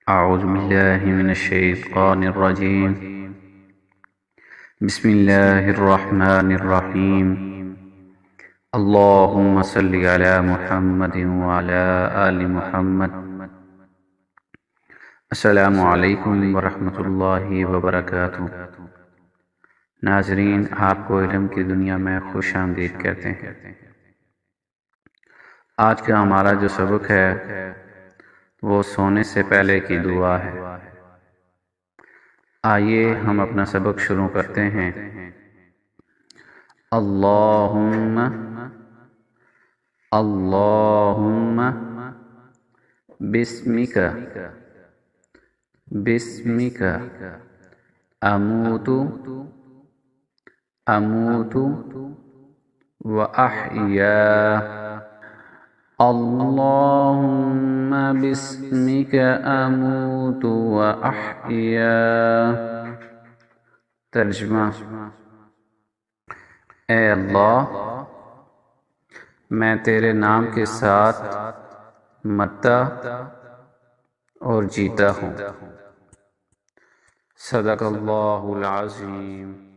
أعوذ بالله من الشيطان الرجيم. بسم الله الرحمن الرحيم. اللهم صل على محمد وعلى آل محمد. السلام علیکم ورحمۃ اللہ وبرکاتہ۔ ناظرین، آپ کو علم کی دنیا میں خوش آمدید کہتے ہیں۔ آج کا ہمارا جو سبق ہے وہ سونے سے پہلے کی دعا ہے۔ آئیے ہم اپنا سبق شروع کرتے ہیں۔ اللہم اللہم بسمک بسمک اموت اموت واحیا۔ اللہم بسمک اموت واحیا۔ ترجمہ: اے اللہ، میں تیرے نام کے ساتھ مرتا اور جیتا ہوں۔ صدق اللہ العظیم۔